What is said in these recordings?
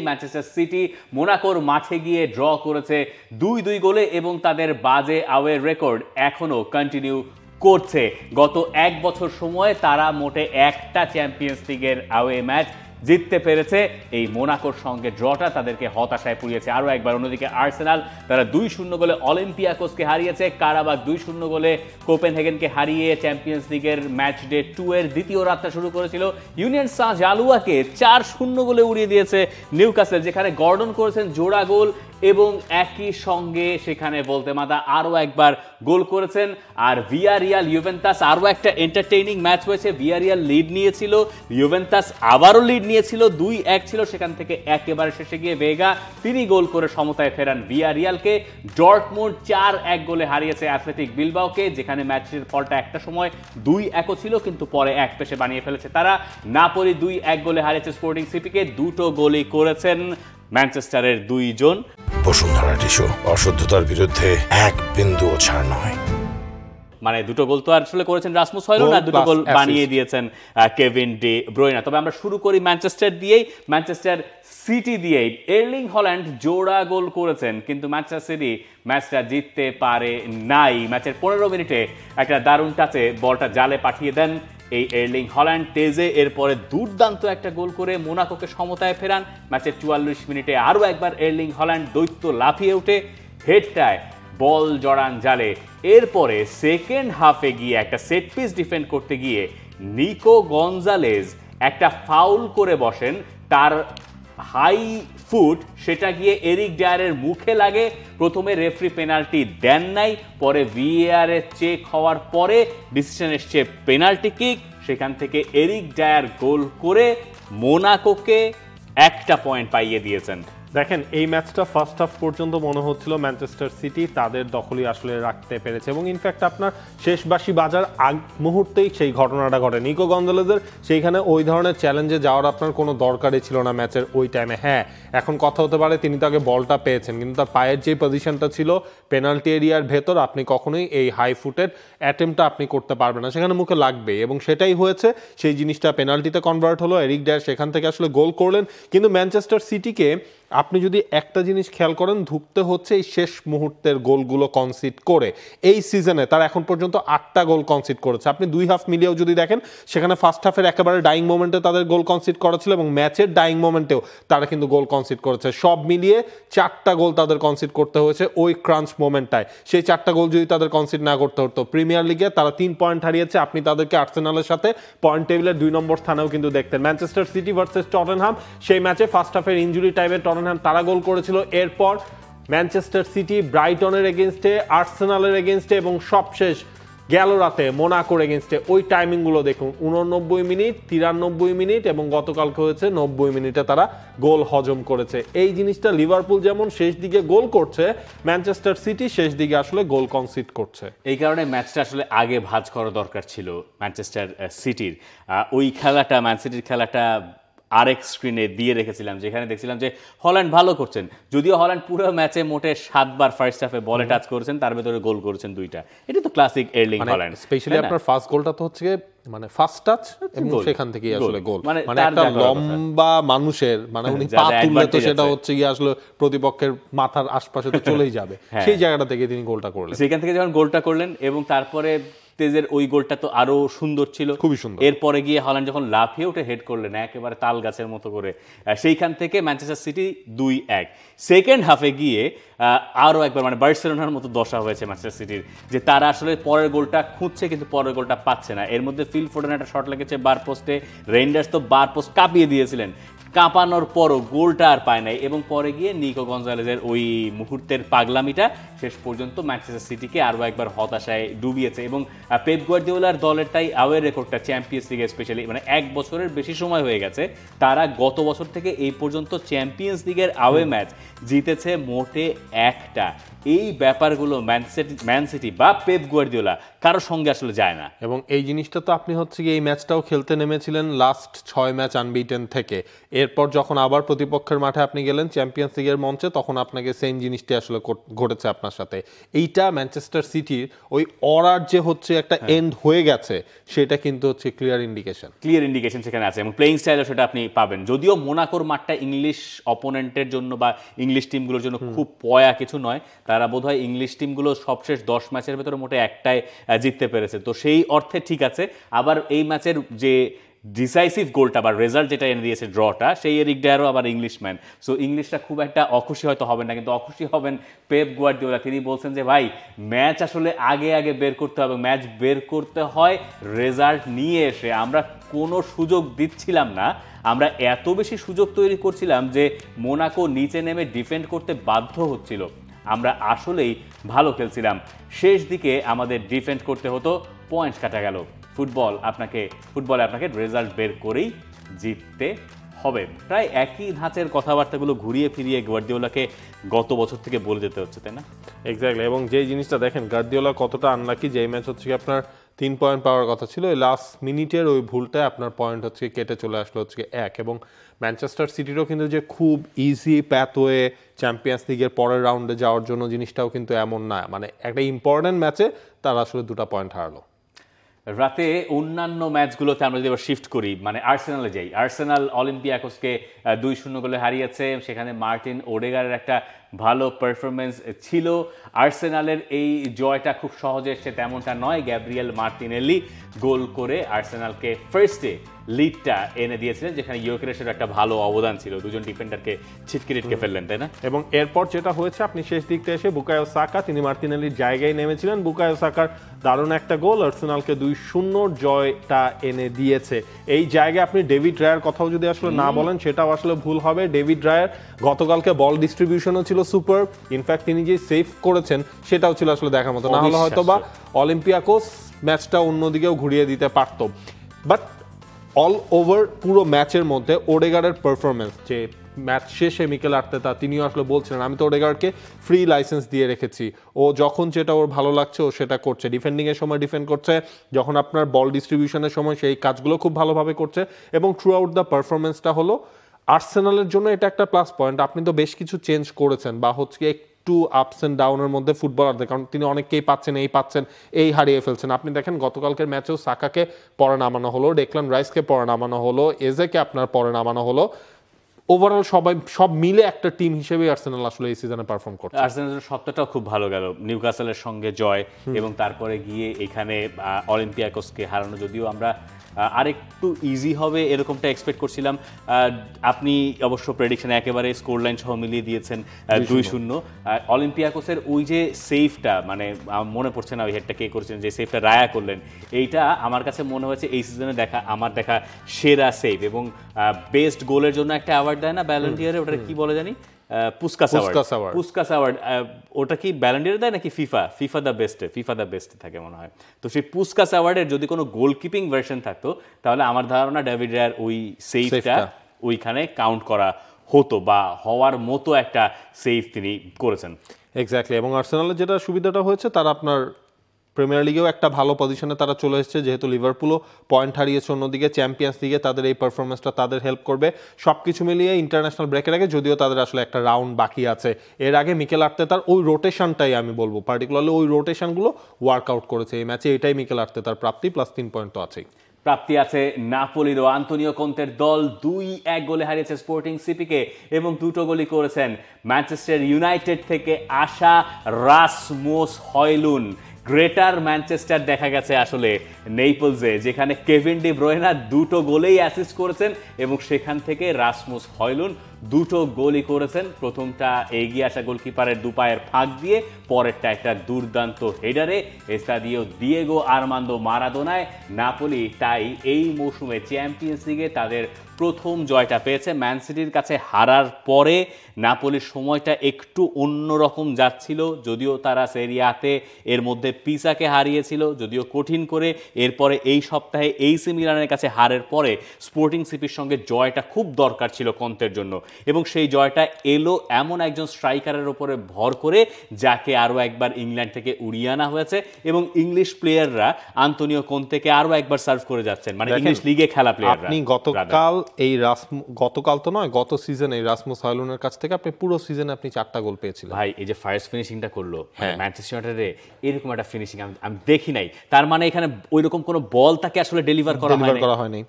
Manchester city মোনাকোর মাঠে গিয়ে draw করেছে 2-2 গোলে এবং তাদের বাজে আওয়ে রেকর্ড এখনো কন্টিনিউ করছে। গত এক বছর সময়ে তারা মোটে একটা চ্যাম্পিয়ন্স লিগের আওয়ে ম্যাচ জিততে পেরেছে। এই মোনাকোর সঙ্গে ড্রটা তাদেরকে হতাশায় পুড়িয়েছে আরও একবার। অন্যদিকে আর্সেনাল তারা 2-0 গোলে অলিম্পিয়াকোসকে হারিয়েছে। কারাবাগ 2-0 গোলে কোপেনহেগেনকে হারিয়ে চ্যাম্পিয়ন্স লিগের ম্যাচ ডে 2 এর দ্বিতীয় রাতটা শুরু করেছিল। ইউনিয়ন সাঁ জালুয়াকে 4-0 গোলে উড়িয়ে দিয়েছে নিউক্যাসল, যেখানে গর্ডন করেছেন জোড়া গোল এবং একই সঙ্গে সেখানে ভলতেমাদা আরও একবার গোল করেছেন। আর ভিয়ারিয়াল ইউভেন্টাস আরও একটা এন্টারটেইনিং ম্যাচ হয়েছে। ভিয়ারিয়াল লিড নিয়েছিল, ইউভেন্টাস আবারও লিড নিয়েছিল, 2-1 ছিল, সেখান থেকে একেবারে শেষে গিয়ে ভেগা তিনি গোল করে সমতায় ফেরান ভিয়ারিয়ালকে। ডর্টমুন্ড 4-1 গোলে হারিয়েছে অ্যাথলেটিক বিলবাওকে, যেখানে ম্যাচের ফলটা একটা সময় 2-1 ছিল কিন্তু পরে এক পেশে বানিয়ে ফেলেছে তারা। নাপোলি 2-1 গোলে হারিয়েছে স্পোর্টিং সিপিকে, দুটো গোলই করেছেন ম্যানচেস্টারের দুইজন। বসুন্ধরা টিস্যু, অশুদ্ধতার বিরুদ্ধে এক বিন্দুও ছাড় নয়। মানে দুটো গোল তো আসলে করেছেন রাসমুস হয়লো না, দুটো গোল বানিয়ে দিয়েছেন কেভিন ডি ব্রুইনা। তবে আমরা শুরু করি ম্যানচেস্টার দিয়েই, ম্যানচেস্টার সিটি দিয়েই। এর্লিং হল্যান্ড জোড়া গোল করেছেন কিন্তু ম্যানচেস্টার সিটি ম্যাচটা জিততে পারে নাই। ম্যাচের 15 মিনিটে একটা দারুণ টাচে বলটা জালে পাঠিয়ে দেন এই এর্লিং হল্যান্ড তেজে। এরপরে দুর্দান্ত একটা গোল করে মোনাকোকে সমতায় ফেরান। ম্যাচের 44 মিনিটে আরও একবার এর্লিং হল্যান্ড দৈত্য লাফিয়ে উঠে হেডটায় বল জড়ান জালে। এরপরে সেকেন্ড হাফে গিয়ে একটা সেট পিস ডিফেন্ড করতে গিয়ে নিকো গঞ্জালেজ একটা ফাউল করে বসেন, তার হাই ফুট সেটা গিয়ে এরিক ডায়ারের মুখে লাগে। প্রথমে রেফারি পেনাল্টি দেন নাই, পরে ভিএআর এর চেক হওয়ার পরে ডিসিশন এসছে পেনাল্টি কিক। সেখান থেকে এরিক ডায়ার গোল করে মোনাকোকে একটা পয়েন্ট পাইয়ে দিয়েছেন। দেখেন, এই ম্যাচটা ফার্স্ট হাফ পর্যন্ত মনে হচ্ছিল ম্যানচেস্টার সিটি তাদের দখলই আসলে রাখতে পেরেছে এবং ইনফ্যাক্ট আপনার শেষ বাঁশি বাজার আগ মুহূর্তেই সেই ঘটনাটা ঘটে। নিকো গঞ্জালেজের সেইখানে ওই ধরনের চ্যালেঞ্জে যাওয়ার আপনার কোনো দরকারই ছিল না ম্যাচের ওই টাইমে। হ্যাঁ, এখন কথা হতে পারে তিনি তো আগে বলটা পেয়েছেন, কিন্তু তার পায়ের যে পজিশনটা ছিল পেনাল্টি এরিয়ার ভেতর, আপনি কখনোই এই হাই ফুটের অ্যাটেম্পটা আপনি করতে পারবেন না, সেখানে মুখে লাগবে এবং সেটাই হয়েছে। সেই জিনিসটা পেনাল্টিতে কনভার্ট হলো, এরিক ডায়ার সেখান থেকে আসলে গোল করলেন। কিন্তু ম্যানচেস্টার সিটিকে আপনি যদি একটা জিনিস খেয়াল করেন, ধুকতে হচ্ছে এই শেষ মুহূর্তের গোলগুলো কনসিড করে। এই সিজনে তারা এখন পর্যন্ত 8টা গোল কনসিড করেছে। আপনি দুই হাফ মিলিয়েও যদি দেখেন, সেখানে ফার্স্ট হাফের একেবারে ডাইং মোমেন্টে তাদের গোল কনসিড করা ছিল এবং ম্যাচের ডাইং মোমেন্টেও তারা কিন্তু গোল কনসিড করেছে। সব মিলিয়ে 4টা গোল তাদের কনসিড করতে হয়েছে ওই ক্রাঞ্চ মোমেন্টটায়। সেই 4টা গোল যদি তাদের কনসিড না করতে হতো, প্রিমিয়ার লিগে তারা 3 পয়েন্ট হারিয়েছে। আপনি তাদেরকে আর্সেনালের সাথে পয়েন্ট টেবিলের 2 নম্বর স্থানেও কিন্তু দেখতেন। ম্যানচেস্টার সিটি ভার্সেস টটেনহাম, সেই ম্যাচে ফার্স্ট হাফের ইনজুরি টাইমে টটেনহাম তারা গোল করেছিল। এরপর ম্যানচেস্টার সিটি ব্রাইটনের এগেনস্টে, আর্সেনালের এগেনস্টে এবং সবশেষ গেল রাতে মোনাকোর এগেনস্টে। ওই টাইমিংগুলো দেখুন, 89 মিনিট, 93 মিনিট এবং গতকালকে হয়েছে 90 মিনিটে তারা গোল হজম করেছে। এই জিনিসটা লিভারপুল যেমন শেষ দিকে গোল করছে, ম্যানচেস্টার সিটি শেষ দিকে আসলে গোল কনসিড করছে। এই কারণে ম্যাচটা আসলে আগে ভাঁজ করা দরকার ছিল ম্যানচেস্টার সিটির। ওই খেলাটা, ম্যান সিটির খেলাটা আরেক স্ক্রিনে দিয়ে রেখেছিলাম, যেখানে দেখছিলাম যে হল্যান্ড ভালো করছেন। যদিও হল্যান্ড পুরো ম্যাচে মোটে 7 বার ফার্স্ট হাফে বলে টাচ করেছেন, তার ভেতরে গোল করেছেন 2টা। এটা তো ক্লাসিক এর্লিং হল্যান্ড। স্পেশালি আপনার ফার্স্ট গোলটা তো হচ্ছে মানে ফার্স্ট টাচ এবং সেখান থেকেই আসলে গোল। মানে একটা লম্বা মানুষের, মানে উনি পা তুললে তো সেটা হচ্ছে গিয়ে আসলে প্রতিপক্ষের মাথার আশপাশে তো চলেই যাবে, সেই জায়গাটা থেকে তিনি গোলটা করলেন। সেখান থেকে যখন গোলটা করলেন এবং তারপরে তেজের ওই গোলটা তো আরো সুন্দর ছিল, খুবই সুন্দর। এরপরে গিয়ে হল্যান্ড যখন লাফিয়ে উঠে হেড করলেন একেবারে তাল গাছের মতো করে, সেইখান থেকে ম্যানচেস্টার সিটি 2-1। সেকেন্ড হাফে গিয়ে আরও একবার মানে বার্সেলোনার মতো দশা হয়েছে ম্যানচেস্টার সিটির, যে তারা আসলে পরের গোলটা খুঁজছে কিন্তু পরের গোলটা পাচ্ছে না। এর মধ্যে ফিল ফোডেন একটা শট লেগেছে বার পোস্টে, রেইন্ডার্স তো বার পোস্ট কাঁপিয়ে দিয়েছিলেন, কাঁপানোর পরও গোলটা আর পায় নাই এবং পরে গিয়ে নিকো গঞ্জালেজের ওই মুহূর্তের পাগলামিটা শেষ পর্যন্ত ম্যানচেস্টার সিটিকে আরও একবার হতাশায় ডুবিয়েছে। এবং পেপ গার্দিওলার দলের তাই আওয়ে রেকর্ডটা চ্যাম্পিয়ন্স লিগে স্পেশালি মানে 1 বছরের বেশি সময় হয়ে গেছে, তারা গত বছর থেকে এই পর্যন্ত চ্যাম্পিয়ন্স লিগের আওয়ে ম্যাচ জিতেছে মোটে একটা। এই ব্যাপারগুলো ম্যান সিটি বা পেপ গার্দিওলা কারোর সঙ্গে আসলে যায় না। এবং এই জিনিসটা তো আপনি হচ্ছে কি এই ম্যাচটাও খেলতে নেমেছিলেন লাস্ট 6 ম্যাচ আনবিটেন থেকে, এরপর যখন আবার প্রতিপক্ষের মাঠে আপনি গেলেন চ্যাম্পিয়ন্স লিগের মঞ্চে, তখন আপনাকে সেম জিনিসটি আসলে ঘটেছে আপনার সাথে। এইটা ম্যানচেস্টার সিটির ওই অরার যে হচ্ছে একটা এন্ড হয়ে গেছে, সেটা কিন্তু হচ্ছে ক্লিয়ার ইন্ডিকেশন সেখানে আছে, এবং প্লেইং স্টাইলও সেটা আপনি পাবেন। যদিও মোনাকোর মাঠটা ইংলিশ অপোনেন্টের জন্য বা ইংলিশ টিমগুলোর জন্য খুব পয়া কিছু নয়, তারা বোধহয় ইংলিশ টিমগুলো সবশেষ 10 ম্যাচের ভেতরে মোটে একটাই জিততে পেরেছে, তো সেই অর্থে ঠিক আছে। আবার এই ম্যাচের যে ডিসাইসিভ গোলটা বা রেজাল্ট যেটা এনে দিয়েছে ড্রটা, সেই এরিক ডায়ারও আবার ইংলিশম্যান, সো ইংলিশরা খুব একটা অখুশি হয়তো হবেন না, কিন্তু অখুশি হবেন পেপ গুয়ার্দিওলা। তিনি বলছেন যে ভাই ম্যাচ আসলে আগে বের করতে হবে, ম্যাচ বের করতে হয় রেজাল্ট নিয়ে এসে। আমরা কোনো সুযোগ দিচ্ছিলাম না, আমরা এত বেশি সুযোগ তৈরি করছিলাম যে মোনাকো নিচে নেমে ডিফেন্ড করতে বাধ্য হচ্ছিল। আমরা আসলেই ভালো খেলছিলাম, শেষ দিকে আমাদের ডিফেন্ড করতে হতো, পয়েন্ট কাটা গেল। ফুটবলে আপনাকে রেজাল্ট বের করেই জিততে হবে। প্রায় একই ধাঁচের কথাবার্তাগুলো ঘুরিয়ে ফিরিয়ে গার্দিওলাকে গত বছর থেকে বলে যেতে হচ্ছে, তাই না? এক্স্যাক্টলি। এবং যেই জিনিসটা দেখেন গার্দিওলা কতটা আনলাকি, যে ম্যাচ হচ্ছে কি আপনার 3 পয়েন্ট পাওয়ার কথা ছিল, ওই লাস্ট মিনিটের ওই ভুলটায় আপনার পয়েন্ট হচ্ছে কেটে চলে আসলো হচ্ছে 1। এবং ম্যানচেস্টার সিটিরও কিন্তু যে খুব ইজি প্যাথওয়ে চ্যাম্পিয়ন্স লিগের পরের রাউন্ডে যাওয়ার জন্য জিনিসটাও কিন্তু এমন না, মানে একটা ইম্পর্টেন্ট ম্যাচে তারা আসলে 2টা পয়েন্ট হারালো। রাতে অন্যান্য ম্যাচগুলোতে আমরা যদি এবার শিফট করি, মানে আর্সেনালে যাই, আর্সেনাল অলিম্পিয়াকোসকে 2-0 গোলে হারিয়েছে। সেখানে মার্টিন ওডেগারের একটা ভালো পারফরমেন্স ছিল। আর্সেনালের এই জয়টা খুব সহজে এসছে তেমনটা নয়, গ্যাব্রিয়েল মার্টিনেল্লি গোল করে আর্সেনালকে ফার্স্টে লিডটা এনে দিয়েছিলেন, যেখানে ইয়োকেরেসের একটা ভালো অবদান ছিল, দুজন ডিফেন্ডারকে ছিটকে ফেললেন, তাই না? এবং এরপর যেটা হয়েছে, আপনি শেষ দিকটা এসে বুকায়ো সাকা, তিনি মার্টিনেলির জায়গায় নেমেছিলেন, বুকায়ো সাকার দারুণ একটা গোল আর্সেনালকে 2-0 জয়টা এনে দিয়েছে। এই জায়গায় আপনি ডেভিড রায়ার কথাও যদি আসলে না বলেন সেটাও আসলে ভুল হবে। ডেভিড রায়ার গতকালকে বল ডিস্ট্রিবিউশনও ছিল সুপার, ইনফ্যাক্ট তিনি যে সেভ করেছেন সেটাও ছিল আসলে দেখার মতো, না হলে হয়তো বা অলিম্পিয়াকোস ম্যাচটা অন্যদিকেও ঘুরিয়ে দিতে পারত। বাট অল ওভার পুরো ম্যাচের মধ্যে ওডেগার্ডের পারফরমেন্স, যে ম্যাচ শেষে মিকেল আর্তেতা তিনিও আসলে বলছিলেন আমি তো ওডেগার্ডকে ফ্রি লাইসেন্স দিয়ে রেখেছি, ও যখন যেটা ওর ভালো লাগছে ও সেটা করছে, ডিফেন্ডিংয়ের সময় ডিফেন্ড করছে, যখন আপনার বল ডিস্ট্রিবিউশনের সময় সেই কাজগুলো খুব ভালোভাবে করছে। এবং থ্রু আউট দ্য পারফরমেন্সটা হলো আর্সেনালের জন্য এটা একটা প্লাস পয়েন্ট। আপনি তো বেশ কিছু চেঞ্জ করেছেন বা হচ্ছে একটু আপস অ্যান্ড ডাউনের মধ্যে ফুটবলারদের, কারণ তিনি অনেককেই পাচ্ছেন, এই হারিয়ে ফেলছেন। আপনি দেখেন গতকালকের ম্যাচেও সাকাকে পরে নামানো হলো, ডেকলান রাইসকে পরে নামানো হলো, এজেকে আপনার পরে নামানো হলো। ওভারঅল সব মিলে একটা টিম হিসেবে আর্সেনাল আসলে এই সিজনে পারফর্ম করছে। আর্সেনালের সপ্তাহটাও খুব ভালো গেল, নিউক্যাসলের সঙ্গে জয় এবং তারপরে গিয়ে এখানে অলিম্পিয়াকোসকে হারানো। যদিও আমরা আরেকটু ইজি হবে এরকমটা এক্সপেক্ট করছিলাম, আপনি অবশ্য প্রেডিকশনে একেবারে স্কোর লাইন সহ মিলিয়ে দিয়েছেন 2-0। অলিম্পিয়াকোসের ওই যে সেভটা, মানে মনে পড়ছে না ওই হেডটা কে করেছেন, যে সেভটা রায়া করলেন, এইটা আমার কাছে মনে হয়েছে এই সিজনে আমার দেখা সেরা সেভ। এবং বেস্ট গোলের জন্য একটা অ্যাওয়ার্ড দেয় না ব্যালন ডি'অরে, ওটা কি বলে জানি, পুস্কাস অ্যাওয়ার্ড, ওটা কি ব্যালন ডি'অরে দেয় নাকি ফিফা দ্য বেস্ট থাকে মনে হয়। তো সেই পুস্কাস অ্যাওয়ার্ডের যদি কোনো গোলকিপিং ভার্সন থাকতো, তাহলে আমার ধারণা ডেভিড রায়ার ওই সেভটা ওইখানে কাউন্ট করা হতো, বা হওয়ার মতো একটা সেভ তিনি করেছেন। এক্স্যাক্টলি। এবং আর্সেনালের যেটা সুবিধাটা হয়েছে, তারা আপনার প্রিমিয়ার লিগেও একটা ভালো পজিশনে তারা চলে এসেছে, যেহেতু লিভারপুলও পয়েন্ট হারিয়েছে, অন্যদিকে চ্যাম্পিয়ন্স লিগে তাদের এই পারফরমেন্সটা তাদের হেল্প করবে। সব কিছু মিলিয়ে ইন্টারন্যাশনাল ব্রেকের আগে, যদিও তাদের আসলে একটা রাউন্ড বাকি আছে, এর আগে মিকেল আর্তেতার ওই রোটেশনটাই আমি বলবো, পার্টিকুলারলি ওই রোটেশনগুলো ওয়ার্কআউট করেছে এই ম্যাচে, এটাই মিকেল আর্তেতার প্রাপ্তি, প্লাস 3 পয়েন্ট তো আছেই। প্রাপ্তি আছে নাপোলিরও। আন্তোনিও কোন্তের দল 2-1 গোলে হারিয়েছে স্পোর্টিং সিপিকে, এবং 2টো গোলই করেছেন ম্যানচেস্টার ইউনাইটেড থেকে আসা রাসমোস হয়লুন্ড। গ্রেটার ম্যানচেস্টার দেখা গেছে আসলে নেপলসে, যেখানে কেভিন ডি ব্রুয়না 2টো গোলেই অ্যাসিস্ট করেছেন, এবং সেখান থেকে রাসমোস হয়লুন্ড 2টো গোলই করেছেন। প্রথমটা এগিয়ে আসা গোলকিপারের দুপায়ের ফাঁক দিয়ে, পরেরটা একটা দুর্দান্ত হেডারে এস্তাদিও দিয়েগো আর্মান্দো মারাদোনায়। নাপোলি তাই এই মৌসুমে চ্যাম্পিয়ন্স লিগে তাদের প্রথম জয়টা পেয়েছে। ম্যান সিটির কাছে হারার পরে নাপোলির সময়টা একটু অন্যরকম যাচ্ছিল, যদিও তারা সেরিয়াতে এর মধ্যে পিসাকে হারিয়েছিল, যদিও কঠিন করে। এরপরে এই সপ্তাহে এইসি মিলানের কাছে হারের পরে স্পোর্টিং সিপির সঙ্গে জয়টা খুব দরকার ছিল কন্তের জন্য, এবং সেই জয়টা এলো এমন একজন স্ট্রাইকারের উপরে ভর করে, যাকে আরও একবার ইংল্যান্ড থেকে উড়িয়ে আনা হয়েছে, এবং ইংলিশ প্লেয়াররা আন্তোনিও কোন্তেকে আরও একবার সার্ভ করে যাচ্ছেন, মানে ইংলিশ লিগে খেলা প্লেয়াররা। আপনি গতকাল গতকাল তো নয়, গত সিজনে রাসমুস হয়লুন্ডের কাছ থেকে আপনি পুরো সিজনে আপনি 4টা গোল পেয়েছিলেন। ভাই এই যে ফার্স্ট ফিনিশিংটা করলো ম্যানচেস্টার ইউনাইটেডে, এরকম একটা ফিনিশিং আমি দেখি নাই। তার মানে এখানে ওইরকম কোনো বল তাকে আসলে ডেলিভার করা হয়নি।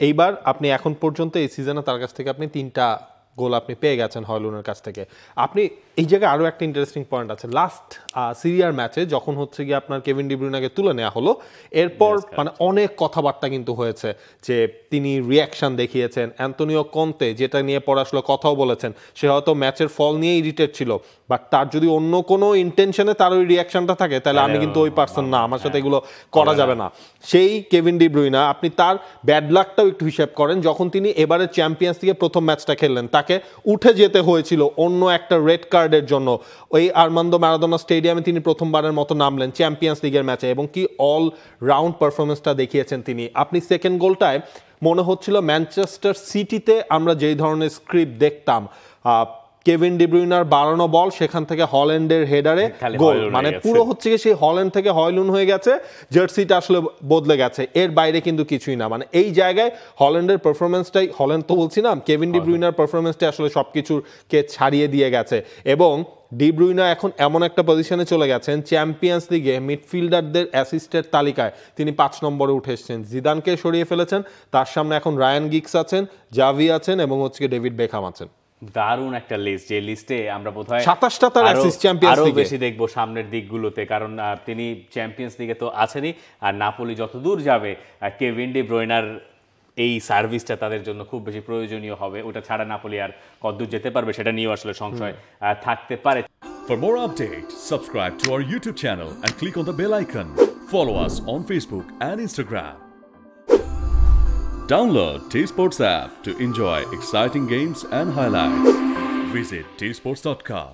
এইবার আপনি এখন পর্যন্ত এই সিজনে তার কাছ থেকে আপনি 3টা গোল আপনি পেয়ে গেছেন হয়লুনের কাছ থেকে। আপনি এই জায়গায় আরও একটা ইন্টারেস্টিং পয়েন্ট আছে, লাস্ট সিরিয়ার ম্যাচে যখন হচ্ছে গিয়ে আপনার কেভিন ডি ব্রুইনাকে তুলে নেওয়া হলো, এরপর মানে অনেক কথাবার্তা কিন্তু হয়েছে যে তিনি রিয়াকশন দেখিয়েছেন। অ্যান্তোনিও কন্তে যেটা নিয়ে পরে আসলে কথাও বলেছেন, সে হয়তো ম্যাচের ফল নিয়ে ইরিটেট ছিল, বাট তার যদি অন্য কোনো ইন্টেনশনে তার ওই রিয়াকশনটা থাকে তাহলে আমি কিন্তু ওই পার্সন না, আমার সাথে এগুলো করা যাবে না। সেই কেভিন ডি ব্রুইনা, আপনি তার ব্যাড লাকটাও একটু হিসাব করেন, যখন তিনি এবারে চ্যাম্পিয়ন্স লিগে প্রথম ম্যাচটা খেললেন তাকে উঠে যেতে হয়েছিল অন্য একটা রেড কার্ডের জন্য। ওই আর্মান্দো ম্যারাডোনা স্টেডিয়ামে তিনি প্রথমবারের মতো নামলেন চ্যাম্পিয়ন্স লিগের ম্যাচে, এবং কি অল রাউন্ড পারফরমেন্সটা দেখিয়েছেন তিনি। আপনি সেকেন্ড গোলটায় মনে হচ্ছিল ম্যানচেস্টার সিটিতে আমরা যেই ধরনের স্ক্রিপ্ট দেখতাম, কেভিন ডি ব্রুইনার বাড়ানো বল, সেখান থেকে হল্যান্ডের হেডারে গোল, মানে পুরো হচ্ছে কি সেই হল্যান্ড থেকে হয়লুন হয়ে গেছে, জার্সিটা আসলে বদলে গেছে, এর বাইরে কিন্তু কিছুই না। মানে এই জায়গায় হল্যান্ডের পারফরমেন্সটাই, হল্যান্ড তো বলছি না, কেভিন ডি ব্রুইনার পারফরমেন্সটাই আসলে সবকিছুকে ছাড়িয়ে দিয়ে গেছে। এবং ডি ব্রুইনা এখন এমন একটা পজিশনে চলে গেছেন, চ্যাম্পিয়ন্স লিগে মিডফিল্ডারদের অ্যাসিস্টের তালিকায় তিনি 5 নম্বরে উঠে এসেছেন। জিদানকে সরিয়ে ফেলেছেন, তার সামনে এখন রায়ান গিগস আছেন, জাভি আছেন এবং হচ্ছে ডেভিড বেকহাম আছেন। দারুণ একটা লিস্ট, যে লিস্টে আমরা বোধহয় 27টা তার অ্যাসিস্ট চ্যাম্পিয়ন্স লিগে, আরো বেশি দেখবো সামনের দিকগুলোতে, কারণ তিনি চ্যাম্পিয়ন্স লিগে তো আছেনই, আর নাপোলি যতদূর যাবে কেভিন ডি ব্রুইনার এই সার্ভিসটা তাদের জন্য খুব বেশি প্রয়োজনীয় হবে। ওটা ছাড়া নাপোলি আর কতদূর যেতে পারবে সেটা নিয়েও আসলে সংশয় থাকতে পারে। For more updates, subscribe to our YouTube channel and click on the bell icon. Follow us on Facebook and Instagram. Download T-Sports app to enjoy exciting games and highlights. Visit tsports.com.